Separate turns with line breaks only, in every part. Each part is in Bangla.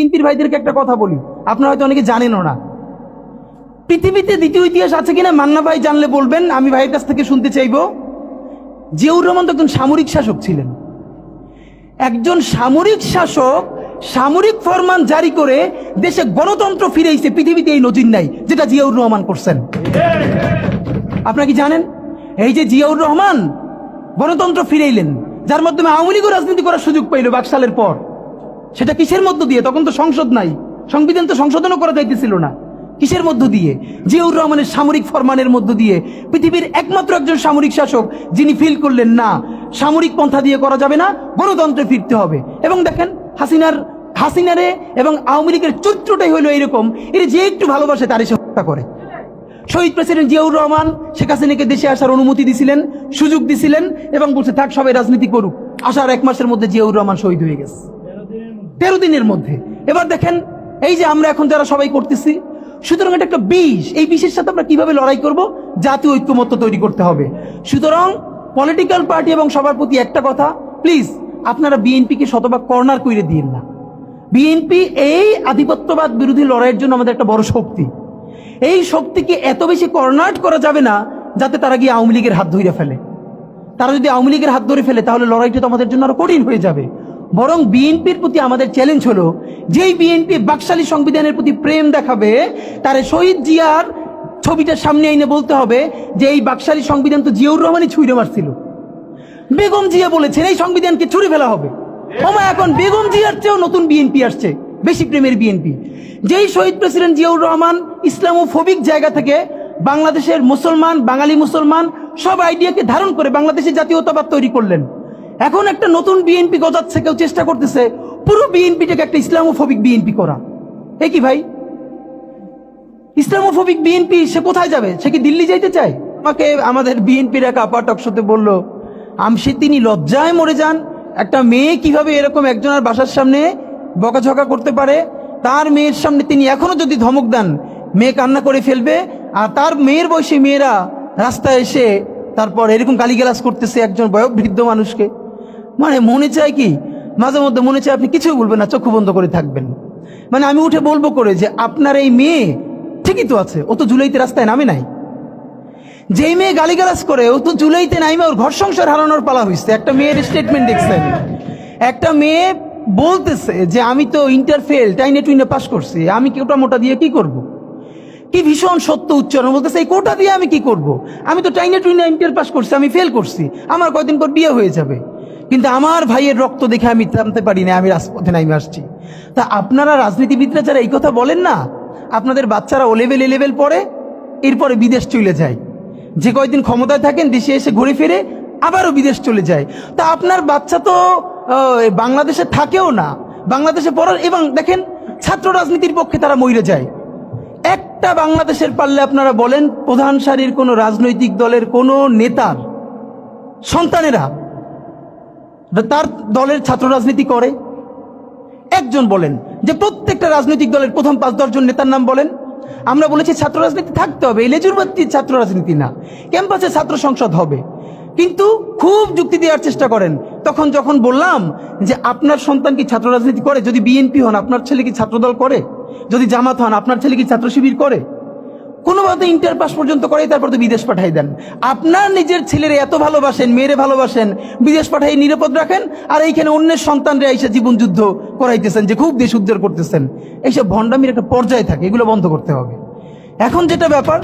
বিএনপির ভাইদেরকে একটা কথা বলি, আপনারা হয়তো অনেকে জানেনও না। পৃথিবীতে দ্বিতীয় ইতিহাস আছে কিনা মান্না ভাই জানলে বলবেন, আমি ভাইয়ের কাছ থেকে শুনতে চাইব। জিয়াউর রহমান তো একজন সামরিক শাসক ছিলেন। একজন সামরিক শাসক সামরিক ফরমান জারি করে দেশে গণতন্ত্র ফিরেছে, পৃথিবীতে এই নজির নাই যেটা জিয়াউর রহমান করছেন। আপনারা কি জানেন এই যে জিয়াউর রহমান গণতন্ত্র ফিরাইলেন, যার মাধ্যমে আওয়ামী লীগও রাজনীতি করার সুযোগ পাইল বাকশালের পর, সেটা কিসের মধ্য দিয়ে? তখন তো সংসদ নাই, সংবিধান তো সংশোধনও করা যাইতেছিল না। কিসের মধ্য দিয়ে? জিয়াউর রহমানের সামরিক ফরমানের মধ্য দিয়ে। পৃথিবীর একমাত্র একজন সামরিক শাসক যিনি ফিল করলেন না সামরিক পন্থা দিয়ে করা যাবে না, গণতন্ত্রে ফিরতে হবে। এবং দেখেন হাসিনারে এবং আওয়ামী লীগের চরিত্রটাই হলো এইরকম, এর যে একটু ভালোবাসে তারই সে হত্যা করে। শহীদ প্রেসিডেন্ট জিয়াউর রহমান শেখ হাসিনাকে দেশে আসার অনুমতি দিছিলেন, সুযোগ দিছিলেন এবং বলছে থাক সবাই রাজনীতি করুক। আসার 1 মাসের মধ্যে জিয়াউর রহমান শহীদ হয়ে গেছে, 13 দিনের মধ্যে। এবার দেখেন এই যে আমরা এখন যারা সবাই করতেছি, সুতরাং এটা একটা বিষ। এই বিষের সাথে আমরা কিভাবে লড়াই করব? জাতীয় ঐক্যমত্য তৈরি করতে হবে। সুতরাং পলিটিক্যাল পার্টি এবং সবার প্রতি একটা কথা, প্লিজ আপনারা বিএনপিকে শতভাগ কর্নার করে দিন না। বিএনপি এই আধিপত্যবাদ বিরোধী লড়াইয়ের জন্য আমাদের একটা বড় শক্তি। এই শক্তিকে এত বেশি কর্নার করা যাবে না যাতে তারা গিয়ে আওয়ামী লীগের হাত ধরে ফেলে। তারা যদি আওয়ামী লীগের হাত ধরে ফেলে তাহলে লড়াইটা তো আমাদের জন্য আরো কঠিন হয়ে যাবে। বরং বিএনপির প্রতি আমাদের চ্যালেঞ্জ হলো, যেই বিএনপি বাকশালী সংবিধানের প্রতি প্রেম দেখাবে তার শহীদ জিয়ার ছবিটার সামনে এনে বলতে হবে যে এই বাকশালী সংবিধান তো জিয়াউর রহমানই ছুঁড়ে মারছিল। বেগম জিয়া বলেছেন এই সংবিধানকে ছুঁড়ে ফেলা হবে। ওমা এখন বেগম জিয়ার চেয়েও নতুন বিএনপি আসছে, বেশি প্রেমের বিএনপি। যেই শহীদ প্রেসিডেন্ট জিয়াউর রহমান ইসলামোফোবিক জায়গা থেকে বাংলাদেশের মুসলমান, বাঙালি মুসলমান সব আইডিয়াকে ধারণ করে বাংলাদেশের জাতীয়তাবাদ তৈরি করলেন। এখন একটা নতুন বিএনপি গজাচ্ছে, কেউ চেষ্টা করতেছে পুরো বিএনপিটাকে একটা ইসলামোফোবিক বিএনপি করা। এ কি ভাই? ইসলামোফোবিক বিএনপি সে কোথায় যাবে? সে কি দিল্লি যাইতে চায়? আমাকে আমাদের বিএনপির এক আপা টকশোতে বলল, আমসে তিনি লজ্জায় মরে যান, একটা মেয়ে কিভাবে এরকম একজনের বাসার সামনে বকাঝকা করতে পারে। তার মেয়ের সামনে তিনি এখনো যদি ধমক দেন মেয়ে কান্না করে ফেলবে, আর তার মেয়ের বয়সী মেয়েরা রাস্তায় এসে তারপর এরকম গালিগালাজ করতেছে একজন বয়োবৃদ্ধ মানুষকে। মানে মনে চায় কি, মাঝে মধ্যে মনে চায় আপনি কিছুই বলবেন না, চক্ষু বন্ধ করে থাকবেন। মানে আমি উঠে বলবো করে যে আপনার এই মেয়ে ঠিকই তো আছে, ও তো জুলাইতে রাস্তায় নামে নাই। যেই মেয়ে গালিগালাজ করে ও তো জুলাইতে নামে ওর ঘর সংসার হারানোর পালা হয়েছে। একটা মেয়ের স্টেটমেন্ট দেখছেন, একটা মেয়ে বলতেছে যে আমি তো ইন্টার ফেল, টাইনে টুইনে পাস করছি, আমি কোটা মোটা দিয়ে কি করব। কি ভীষণ সত্য উচ্চারণ, বলতেছে এই কোটা দিয়ে আমি কি করব, আমি তো টাইনে টুইনে ইন্টার পাস করছি, আমি ফেল করছি, আমার কয়দিন পর বিয়ে হয়ে যাবে। কিন্তু আমার ভাইয়ের রক্ত দেখে আমি থামতে পারি না, আমি রাজপথে নামে আসছি। তা আপনারা রাজনীতিবিদরা যারা এই কথা বলেন না, আপনাদের বাচ্চারা ও লেভেল এ লেভেল পড়ে, এরপরে বিদেশ চলে যায়। যে কয়দিন ক্ষমতায় থাকেন দেশে এসে ঘুরে ফিরে আবারও বিদেশ চলে যায়। তা আপনার বাচ্চা তো বাংলাদেশে থাকেও না, বাংলাদেশে পড়ার, এবং দেখেন ছাত্র রাজনীতির পক্ষে তারা মরে যায়। একটা বাংলাদেশের পারলে আপনারা বলেন প্রধান সারির কোনো রাজনৈতিক দলের কোনো নেতার সন্তানেরা তার দলের ছাত্র রাজনীতি করে? একজন বলেন যে প্রত্যেকটা রাজনৈতিক দলের প্রথম 5-10 জন নেতার নাম বলেন। আমরা বলেছি ছাত্র রাজনীতি থাকতে হবে, লেজুরবাদী ছাত্র রাজনীতি না, ক্যাম্পাসে ছাত্র সংসদ হবে। কিন্তু খুব যুক্তি দেওয়ার চেষ্টা করেন। তখন যখন বললাম যে আপনার সন্তান কি ছাত্র রাজনীতি করে, যদি বিএনপি হন আপনার ছেলে কি ছাত্রদল করে, যদি জামাত হন আপনার ছেলে কি ছাত্র শিবির করে, কোনোভাবে ইন্টার পাস পর্যন্ত করে, তারপর তো বিদেশ পাঠাই দেন। আপনার নিজের ছেলেরে এত ভালোবাসেন, মেয়েরে ভালোবাসেন, বিদেশ পাঠাই নিরাপদ রাখেন, আর এইখানে অন্যের সন্তানরা এসে জীবন যুদ্ধ করাইতেছেন যে খুব দেশ উদ্ধার করতেছেন। এইসব ভণ্ডামির একটা পর্যায়ে থাকে, এগুলো বন্ধ করতে হবে। এখন যেটা ব্যাপার,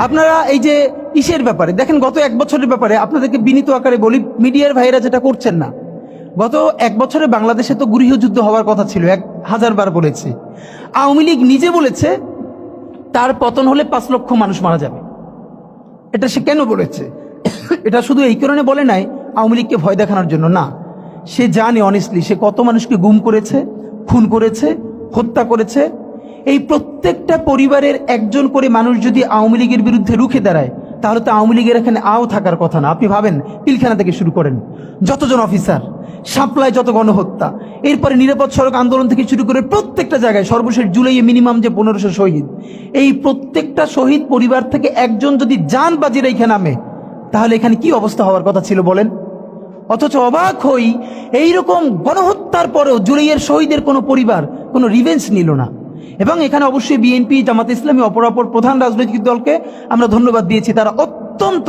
আপনারা এই যে ইসের ব্যাপারে দেখেন, গত 1 বছরের ব্যাপারে আপনাদেরকে বিনীত আকারে বলি, মিডিয়ার ভাইরা যেটা করছেন না, গত 1 বছরে বাংলাদেশে তো গৃহযুদ্ধ হওয়ার কথা ছিল, 1000 বার বলেছি। আওয়ামী লীগ নিজে বলেছে তার পতন হলে 5 লক্ষ মানুষ মারা যাবে। এটা সে কেন বলেছে? এটা শুধু এই কারণে বলে নাই আওয়ামী লীগকে ভয় দেখানোর জন্য না, সে জানে অনেস্টলি সে কত মানুষকে গুম করেছে, খুন করেছে, হত্যা করেছে। এই প্রত্যেকটা পরিবারের একজন করে মানুষ যদি আওয়ামী লীগের বিরুদ্ধে রুখে দাঁড়ায়, তাহলে তো আওয়ামী লীগের এখানে আও থাকার কথা না। আপনি ভাবেন পিলখানা থেকে শুরু করেন, যতজন অফিসার, সাপ্লাই, যত গণহত্যা, এরপরে নিরাপদ সড়ক আন্দোলন থেকে শুরু করে প্রত্যেকটা জায়গায়, সর্বশেষ জুলাইয়ে মিনিমাম যে 1500 শহীদ, এই প্রত্যেকটা শহীদ পরিবার থেকে একজন যদি জান বাজি রেখে নামে, তাহলে এখানে কি অবস্থা হওয়ার কথা ছিল বলেন। অথচ অবাক হই, এইরকম গণহত্যার পরেও জুলাইয়ের শহীদের কোনো পরিবার কোনো রিভেঞ্জ নিল না। এবং এখানে অবশ্যই বিএনপি, জামাত ইসলামী, অপরাপর প্রধান রাজনৈতিক দলকে আমরা ধন্যবাদ দিয়েছি। তারা অত্যন্ত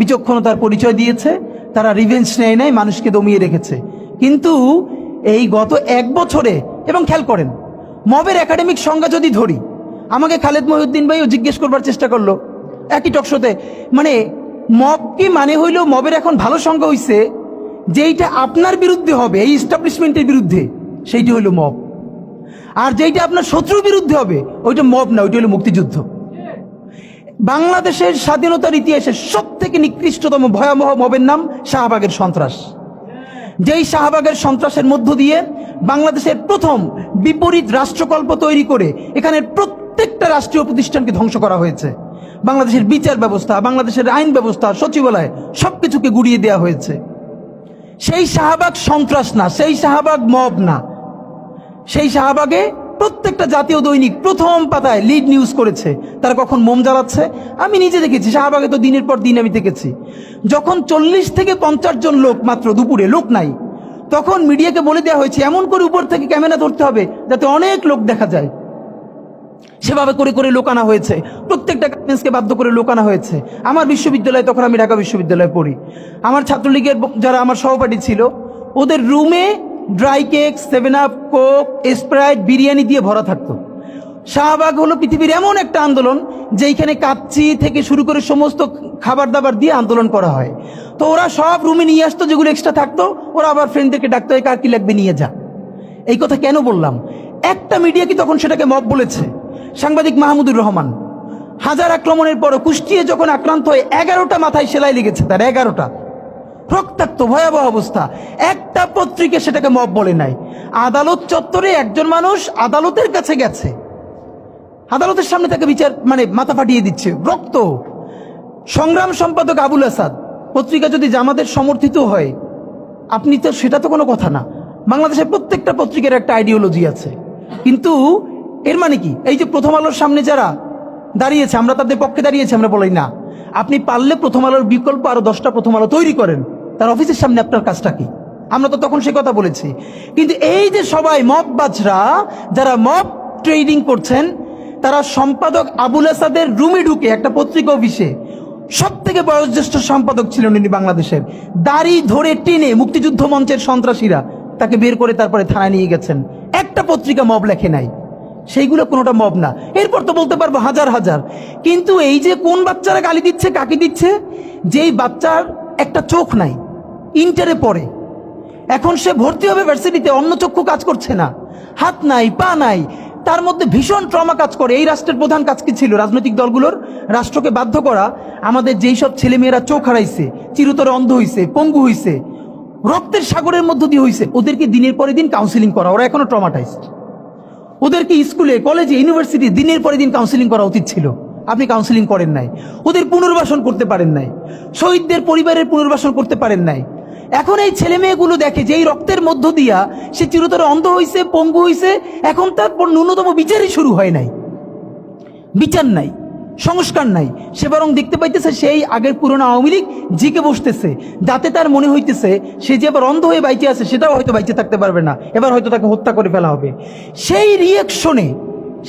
বিচক্ষণতার পরিচয় দিয়েছে, তারা রিভেঞ্জ নেয় নাই, মানুষকে দমিয়ে রেখেছে। কিন্তু এই গত 1 বছরে, এবং খেয়াল করেন মবের একাডেমিক সংজ্ঞা যদি ধরি, আমাকে খালেদ মহিউদ্দিন ভাইও জিজ্ঞেস করবার চেষ্টা করলো একই টকশোতে, মানে মব কি মানে হইল, মবের এখন ভালো সংজ্ঞা হইছে যেইটা আপনার বিরুদ্ধে হবে, এই এস্টাবলিশমেন্টের বিরুদ্ধে, সেইটি হইল মব। আর যেইটা আপনার শত্রুর বিরুদ্ধে হবে ওইটা মব না, ওইটা হলো মুক্তিযুদ্ধ। বাংলাদেশের স্বাধীনতার ইতিহাসে সব থেকে নিকৃষ্টতম ভয়াবহ মবের নাম শাহবাগের সন্ত্রাস। যেই শাহবাগের সন্ত্রাসের মধ্য দিয়ে বাংলাদেশের প্রথম বিপরীত রাষ্ট্রকল্প তৈরি করে এখানের প্রত্যেকটা রাষ্ট্রীয় প্রতিষ্ঠানকে ধ্বংস করা হয়েছে। বাংলাদেশের বিচার ব্যবস্থা, বাংলাদেশের আইন ব্যবস্থা, সচিবালয় সবকিছুকে গুড়িয়ে দেওয়া হয়েছে। সেই শাহবাগ সন্ত্রাস না, সেই শাহবাগ মব না। সেই শাহবাগে প্রত্যেকটা জাতীয় দৈনিক প্রথম পাতায় লিড নিউজ করেছে তারা কখন মোম জ্বালাচ্ছে। আমি নিজে দেখেছি, শাহবাগে তো দিনের পর দিন আমি দেখেছি। যখন 40 থেকে 50 জন লোক মাত্র, দুপুরে লোক নাই, তখন মিডিয়াকে বলে দেওয়া হয়েছে এমন করে উপর থেকে ক্যামেরা ধরতে হবে যাতে অনেক লোক দেখা যায়। সেভাবে করে করে লোক আনা হয়েছে, প্রত্যেকটা গার্মেন্টসকে বাধ্য করে লোক আনা হয়েছে। আমার বিশ্ববিদ্যালয়ে, তখন আমি ঢাকা বিশ্ববিদ্যালয়ে পড়ি, আমার ছাত্রলীগের যারা আমার সহপাঠী ছিল, ওদের রুমে dry cake, 7 up, Coke, Sprite, biryani দিয়ে ভরা থাকতো। শাহবাগ হলো পৃথিবীর এমন একটা আন্দোলন যেখানে কাচ্চি থেকে শুরু করে সমস্ত খাবার দাবার দিয়ে আন্দোলন করা হয়। তো ওরা সব রুমে নিয়ে আসতো, যেগুলো এক্সট্রা থাকতো ওরা আবার ফ্রেন্ডদেরকে ডাকতো, কার কি লাগবে নিয়ে যা। এই কথা কেন বললাম? একটা মিডিয়া কি তখন সেটাকে মব বলেছে? সাংবাদিক মাহমুদুর রহমান হাজার আক্রমণের পরও কুষ্টিয়ে যখন আক্রান্ত হয়ে 11টা মাথায় সেলাই লেগেছে, তার 11টা রক্তাক্ত ভয়াবহ অবস্থা, একটা পত্রিকা সেটাকে মব বলে নাই। আদালত চত্বরে একজন মানুষ আদালতের কাছে গেছে, আদালতের সামনে তাকে বিচার মানে মাথা ফাটিয়ে দিচ্ছে, রক্ত। সংগ্রাম সম্পাদক আবুল আসাদ, পত্রিকা যদি জামাতের সমর্থিত হয় আপনি তো, সেটা তো কোনো কথা না। বাংলাদেশের প্রত্যেকটা পত্রিকার একটা আইডিওলজি আছে। কিন্তু এর মানে কি, এই যে প্রথম আলোর সামনে যারা দাঁড়িয়েছে, আমরা তাদের পক্ষে দাঁড়িয়েছি, আমরা বলি না। আপনি পারলে প্রথম আলোর বিকল্প আরো 10টা প্রথম আলো তৈরি করেন, তার অফিসের সামনে আপনার কাজটা কি? আমরা তো তখন সে কথা বলেছি। কিন্তু এই যে সবাই মব বাজরা, যারা মব ট্রেডিং করছেন, তারা সম্পাদক আবুল আসাদের রুমে ঢুকে, একটা পত্রিকা অফিসে সব থেকে বয়োজ্যেষ্ঠ সম্পাদক ছিলেন উনি বাংলাদেশের, দাড়ি ধরে টেনে মুক্তিযুদ্ধ মঞ্চের সন্ত্রাসীরা তাকে বের করে তারপরে থানায় নিয়ে গেছেন। একটা পত্রিকা মব লেখে নাই, সেইগুলো কোনোটা মব না। এরপর তো বলতে পারবো হাজার হাজার। কিন্তু এই যে কোন বাচ্চারা গালি দিচ্ছে, কাকে দিচ্ছে? যেই বাচ্চার একটা চোখ নাই, ইন্টারে পড়ে, এখন সে ভর্তি হবে ভার্সিটিতে, অন্য চক্ষু কাজ করছে না, হাত নাই, পা নাই, তার মধ্যে ভীষণ ট্রমা কাজ করে। এই রাষ্ট্রের প্রধান কাজ কি ছিল? রাজনৈতিক দলগুলোর রাষ্ট্রকে বাধ্য করা, আমাদের যেই সব ছেলেমেয়েরা চোখ হারাইছে, চিরতরে অন্ধ হইছে, পঙ্গু হইছে, রক্তের সাগরের মধ্য দিয়ে হইছে, ওদেরকে দিনের পরে দিন কাউন্সিলিং করা। ওরা এখনো ট্রমাটাইজড। ওদেরকে স্কুলে, কলেজে, ইউনিভার্সিটি দিনের পরে দিন কাউন্সিলিং করা উচিত ছিল। আপনি কাউন্সিলিং করেন নাই, ওদের পুনর্বাসন করতে পারেন নাই, শহীদদের পরিবারের পুনর্বাসন করতে পারেন নাই। এখন এই ছেলে মেয়েগুলো দেখে যে এই রক্তের মধ্য দিয়া সে চিরতরে অন্ধ হইছে, পঙ্গু হইছে, এখন তার ন্যূনতম বিচারই শুরু হয় নাই। বিচার নাই, সংস্কার নাই, সে বরং দেখতে পাইতেছে সেই আগের পুরনো আওয়ামী লীগ জিকে বসতেছে, যাতে তার মনে হইতেছে সে যে আবার অন্ধ হয়ে বাইচে আছে, সেটাও হয়তো বাইচে থাকতে পারবে না, এবার হয়তো তাকে হত্যা করে ফেলা হবে। সেই রিয়েকশনে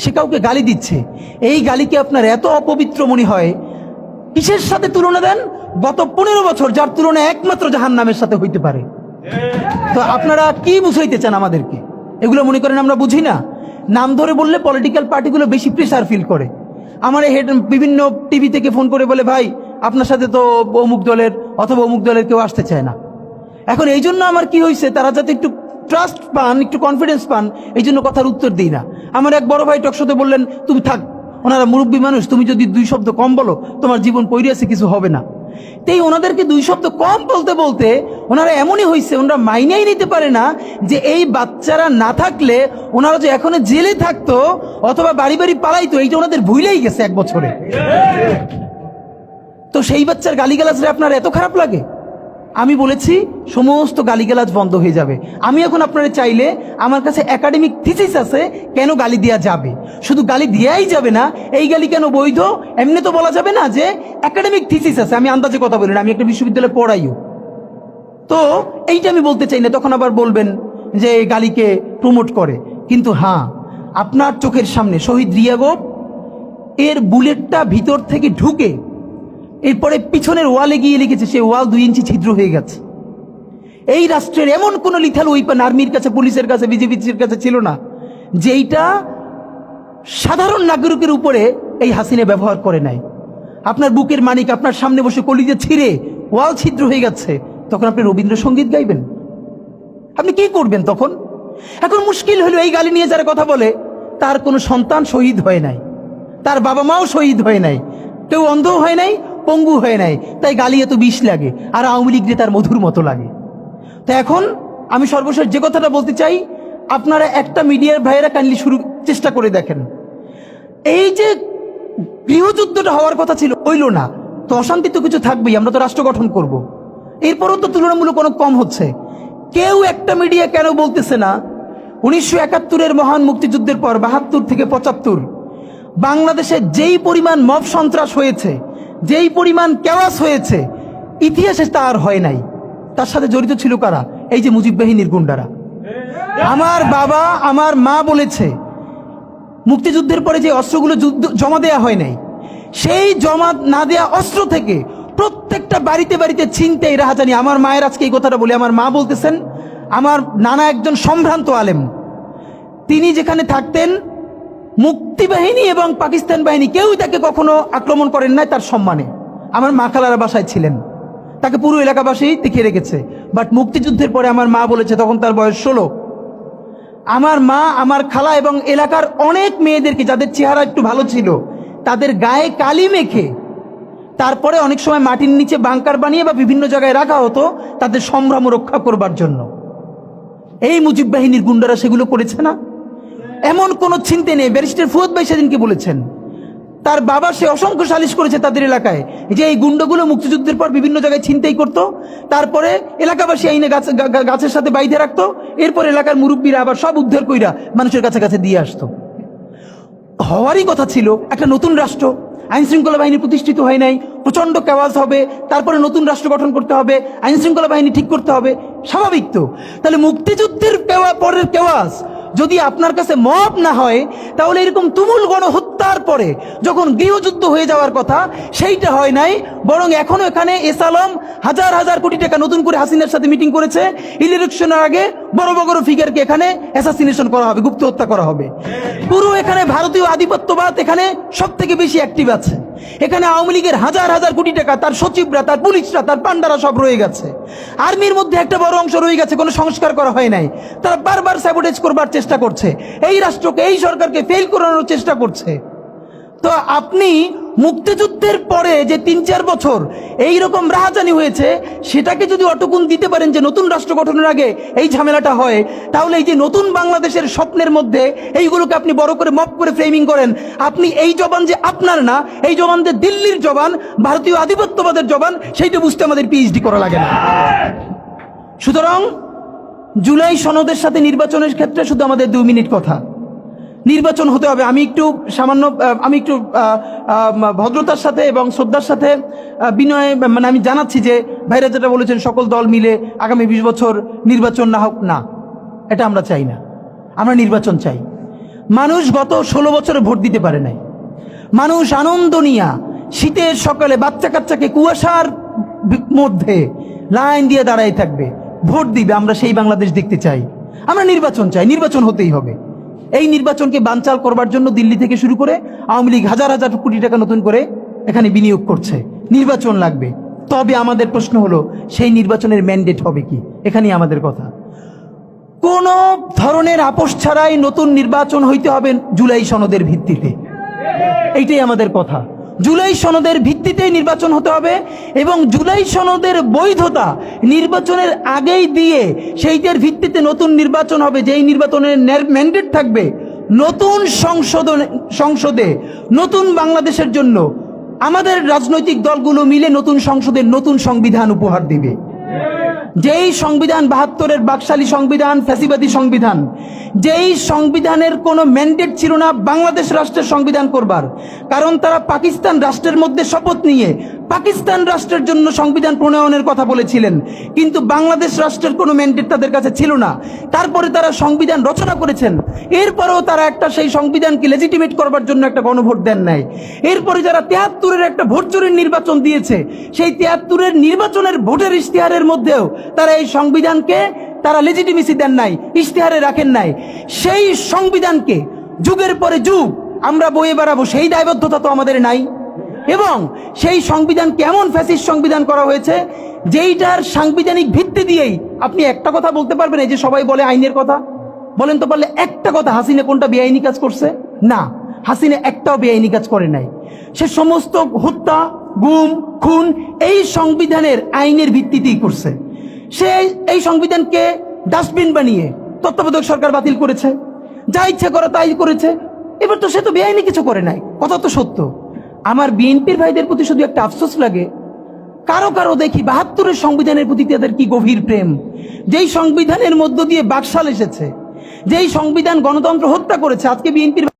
সে কাউকে গালি দিচ্ছে। এই গালিকে আপনার এত অপবিত্র মনে হয়, কিসের সাথে তুলনা দেন? গত 15 বছর যার তুলনা একমাত্র জাহান্নামের সাথে হইতে পারে। তো আপনারা কি বুঝাইতে চান আমাদেরকে? এগুলো মনে করেন আমরা বুঝি না? নাম ধরে বললে পলিটিক্যাল পার্টিগুলো বেশি প্রেসার ফিল করে। আমার এই বিভিন্ন টিভি থেকে ফোন করে বলে, ভাই আপনার সাথে তো অমুক দলের অথবা অমুক দলের কেউ আসতে চায় না। এখন এই জন্য আমার কি হয়েছে, তারা যাতে একটু ট্রাস্ট পান, একটু কনফিডেন্স পান, এই জন্য কথার উত্তর দিই না। আমার এক বড় ভাই টকশোতে বললেন, তুমি থাক, ওনারা মুরব্বী মানুষ, তুমি যদি 2 শব্দ কম বলো তোমার জীবন পইরিয়াছে, কিছু হবে না। তাই ওনাদেরকে 2 শব্দ কম বলতে বলতে ওনারা এমনই হয়েছে, ওনারা মাইনেই নিতে পারে না যে এই বাচ্চারা না থাকলে ওনারা যে এখনো জেলে থাকতো অথবা বাড়ি বাড়ি পালাইতো, এইটা ওনাদের ভুলেই গেছে 1 বছরে। তো সেই বাচ্চার গালিগালাজরে আপনার এত খারাপ লাগে? আমি বলেছি সমস্ত গালিগালাজ বন্ধ হয়ে যাবে। আমি এখন আপনারা চাইলে, আমার কাছে একাডেমিক থিসিস আছে কেন গালি দেওয়া যাবে। শুধু গালি দেওয়াই যাবে না, এই গালি কেন বৈধ এমনি তো বলা যাবে না, যে একাডেমিক থিসিস আছে। আমি আন্দাজে কথা বলি না, আমি একটা বিশ্ববিদ্যালয়ে পড়াইও, তো এইটা আমি বলতে চাই না। তখন আবার বলবেন যে গালিকে প্রমোট করে, কিন্তু হ্যাঁ, আপনার চোখের সামনে শহীদ রিয়াগো এর বুলেটটা ভিতর থেকে ঢুকে এরপরে পিছনের ওয়ালে গিয়ে লিখেছে, সে ওয়াল 2 ইঞ্চি ছিদ্র হয়ে গেছে। এই রাষ্ট্রের এমন কোন লিথাল ওয়েপন আর্মির কাছে, পুলিশের কাছে, বিজেপির কাছে ছিল না যেইটা সাধারণ নাগরিকের উপরে এই হাসিনা ব্যবহার করে নাই। আপনার বুকের মানিক আপনার সামনে বসে কলিজা ছিঁড়ে ওয়াল ছিদ্র হয়ে যাচ্ছে, তখন আপনি রবীন্দ্রসঙ্গীত গাইবেন? আপনি কি করবেন তখন? এখন মুশকিল হলো, এই গালি নিয়ে যারা কথা বলে তার কোনো সন্তান শহীদ হয় নাই, তার বাবা মাও শহীদ হয় নাই, কেউ অন্ধ হয় নাই, পঙ্গু হয় নাই, তাই গালি এত বিষ লাগে, আর আওয়ামী লীগ তার মধুর মতো লাগে। তো এখন আমি সর্বশেষ যে কথাটা বলতে চাই, আপনারা একটা মিডিয়ার ভাইয়েরা কাইন্ডলি চেষ্টা করে দেখেন, এই যে গৃহযুদ্ধটা হওয়ার কথা ছিল হইল না, তো অশান্তি তো কিছু থাকবেই, আমরা তো রাষ্ট্র গঠন করব, এরপরও তো তুলনামূলক অনেক কম হচ্ছে। কেউ একটা মিডিয়া কেন বলতেছে না 1971-এর মহান মুক্তিযুদ্ধের পর 72 থেকে 75 বাংলাদেশে যেই পরিমাণ মব সন্ত্রাস হয়েছে, যেই পরিমাণ কেওয়াস হয়েছে, ইতিহাসে তা আর হয় নাই। তার সাথে জড়িত ছিল কারা? এই যে মুজিব বাহিনীর গুন্ডারা। আমার বাবা আমার মা বলেছে মুক্তিযুদ্ধের পরে যে অস্ত্রগুলো জমা দেয়া হয় নাই, সেই জমা না দেয়া অস্ত্র থেকে প্রত্যেকটা বাড়িতে বাড়িতে ছিনতাই, রাহাজানি। আমার মায়ের আজকে এই কথাটা বলে, আমার মা বলতেছেন আমার নানা একজন সম্ভ্রান্ত আলেম, তিনি যেখানে থাকতেন মুক্তিবাহিনী এবং পাকিস্তান বাহিনী কেউই তাকে কখনো আক্রমণ করেন নাই তার সম্মানে। আমার মা খালারা বাসায় ছিলেন, তাকে পুরো এলাকাবাসী দেখিয়ে রেখেছে। বাট মুক্তিযুদ্ধের পরে আমার মা বলেছে, তখন তার বয়স 16, আমার মা আমার খালা এবং এলাকার অনেক মেয়েদেরকে, যাদের চেহারা একটু ভালো ছিল, তাদের গায়ে কালি মেখে তারপরে অনেক সময় মাটির নিচে বাংকার বানিয়ে বা বিভিন্ন জায়গায় রাখা হতো তাদের সম্ভ্রম রক্ষা করবার জন্য। এই মুজিব বাহিনীর গুন্ডারা সেগুলো করেছে না? এমন কোনো চিন্তা নেই। ব্যারিস্টার ফুয়াদ ভাই সেদিনকে বলেছেন, তার বাবা সে অসংখ্য সালিশ করেছে তাদের এলাকায়, যে এই গুন্ডাগুলো মুক্তিযুদ্ধের পর বিভিন্ন জায়গায় ছিনতাই করতো, তারপরে এলাকাবাসী আইনে গাছের সাথে বাইধে রাখতো, এরপর এলাকার মুরব্বীরা আবার সব উদ্ধার কইরা মানুষের কাছে কাছে দিয়ে আসতো। হওয়ারই কথা ছিল একটা নতুন রাষ্ট্র, আইন শৃঙ্খলা বাহিনী প্রতিষ্ঠিত হয় নাই, প্রচন্ড কেওয়াজ হবে, তারপরে নতুন রাষ্ট্র গঠন করতে হবে, আইন শৃঙ্খলা বাহিনী ঠিক করতে হবে, স্বাভাবিক তো। তাহলে মুক্তিযুদ্ধের পরের কেওয়াজ যদি আপনার কাছে মব না হয়, তাহলে এরকম তুমুল গণহত্যার পরে যখন গৃহযুদ্ধ হয়ে যাওয়ার কথা সেইটা হয় নাই, বরং এখনো এখানে এস আলম হাজার হাজার কোটি টাকা নতুন করে হাসিনার সাথে মিটিং করেছে, ইলেকশনের আগে বড় বড় ফিগারকে এখানে অ্যাসাসিনেশন করা হবে, গুপ্ত হত্যা করা হবে। পুরো এখানে ভারতীয় আধিপত্যবাদ এখানে সব থেকে বেশি অ্যাক্টিভ আছে। এখানে আওয়ামী লীগের হাজার হাজার কোটি টাকা, তার সচিবরা, তার পুলিশরা, তার পান্ডারা সব রয়ে গেছে। আর্মির মধ্যে একটা বড় অংশ রয়ে গেছে, কোনো সংস্কার করা হয় নাই। তারা বারবার স্যাবোটেজ করবার চেষ্টা করছে, এই রাষ্ট্রকে, এই সরকারকে ফেল করানোর চেষ্টা করছে। তো আপনি মুক্তিযুদ্ধের পরে যে 3-4 বছর এই রকম রাহাজানি হয়েছে, সেটাকে যদি অটকুন দিতে পারেন যে নতুন রাষ্ট্র গঠনের আগে এই ঝামেলাটা হয়, তাহলে এই যে নতুন বাংলাদেশের স্বপ্নের মধ্যে এইগুলোকে আপনি বড় করে মপ করে ফ্রেমিং করেন, আপনি এই জবান যে আপনার না, এই জবান যে দিল্লির জবান, ভারতীয় আধিপত্যবাদের জবান, সেইটা বুঝতে আমাদের পিএইচডি করা লাগে না। সুতরাং জুলাই সনদের সাথে নির্বাচনের ক্ষেত্রে শুধু আমাদের 2 মিনিট কথা। নির্বাচন হতে হবে। আমি একটু ভদ্রতার সাথে এবং শ্রদ্ধার সাথে বিনয় মানে আমি জানাচ্ছি যে ভাইরা যেটা বলেছেন সকল দল মিলে আগামী 20 বছর নির্বাচন না হোক, না, এটা আমরা চাই না। আমরা নির্বাচন চাই। মানুষ গত 16 বছরে ভোট দিতে পারে নাই। মানুষ আনন্দ নিয়া শীতের সকালে বাচ্চা কাচ্চাকে কুয়াশার মধ্যে লাইন দিয়ে দাঁড়াই থাকবে, ভোট দিবে। আমরা সেই বাংলাদেশ দেখতে চাই। আমরা নির্বাচন চাই, নির্বাচন হতেই হবে। এই নির্বাচনকে বানচাল করবার জন্য দিল্লি থেকে শুরু করে আওয়ামী লীগ হাজার হাজার কোটি টাকা নতুন করে এখানে বিনিয়োগ করছে। নির্বাচন লাগবে। তবে আমাদের প্রশ্ন হলো সেই নির্বাচনের ম্যান্ডেট হবে কি? এখানেই আমাদের কথা। কোন ধরনের আপোষ ছাড়াই নতুন নির্বাচন হইতে হবে জুলাই সনদের ভিত্তিতে, এইটাই আমাদের কথা। জুলাই সনদের ভিত্তিতেই নির্বাচন হতে হবে এবং জুলাই সনদের বৈধতা নির্বাচনের আগেই দিয়ে সেইটার ভিত্তিতে নতুন নির্বাচন হবে, যেই নির্বাচনের ম্যান্ডেট থাকবে নতুন সংসদে নতুন বাংলাদেশের জন্য আমাদের রাজনৈতিক দলগুলো মিলে নতুন সংসদের নতুন সংবিধান উপহার দিবে। যেই সংবিধান ৭২-এর বাকশালী সংবিধান, ফ্যাসিবাদী সংবিধান, যেই সংবিধানের কোনো ম্যান্ডেট ছিল না বাংলাদেশ রাষ্ট্রের সংবিধান করবার, কারণ তারা পাকিস্তান রাষ্ট্রের মধ্যে শপথ নিয়ে পাকিস্তান রাষ্ট্রের জন্য সংবিধান প্রণয়নের কথা বলেছিলেন, কিন্তু বাংলাদেশ রাষ্ট্রের কোনো ম্যান্ডেট তাদের কাছে ছিল না। তারপরে তারা সংবিধান রচনা করেছেন, এরপরেও তারা একটা সেই সংবিধানকে লেজিটিমেট করবার জন্য একটা গণভোট দেন নাই। এরপরে যারা ৭৩-এর একটা ভোট চুরির নির্বাচন দিয়েছে, সেই ৭৩-এর নির্বাচনের ভোটের ইশতেহারের মধ্যেও তারা এই সংবিধানকে তারা লেজিটিমেসি দেন নাই, ইশতেহারে রাখেন নাই। সেই সংবিধানকে যুগের পরে যুগ আমরা বয়ে বেড়াবো, সেই দায়বদ্ধতা তো আমাদের নাই। এবং সেই সংবিধান কেমন ফ্যাসিস্ট সংবিধান করা হয়েছে, যেইটার সাংবিধানিক ভিত্তি দিয়েই আপনি একটা কথা বলতে পারবেন, এই যে সবাই বলে আইনের কথা, বলেন তো পারলে একটা কথা, হাসিনা কোনটা বেআইনি কাজ করছে? না, হাসিনা একটাও বেআইনি কাজ করে নাই। সে সমস্ত হত্যা, গুম, খুন এই সংবিধানের আইনের ভিত্তিতেই করছে। সে এই সংবিধানকে ডাস্টবিন বানিয়ে তত্ত্বাবধায়ক সরকার বাতিল করেছে, যা ইচ্ছা করে তাই করেছে। এবার তো সে তো বেআইনি কিছু করে নাই, কথা তো সত্য। আমার বিএনপির ভাইদের প্রতি শুধু একটা আফসোস লাগে, কারো কারো দেখি ৭২-এর সংবিধানের প্রতি তাদের কি গভীর প্রেম, যেই সংবিধানের মধ্য দিয়ে বাকশাল এসেছে, যেই সংবিধান গণতন্ত্র হত্যা করেছে। আজকে বিএনপির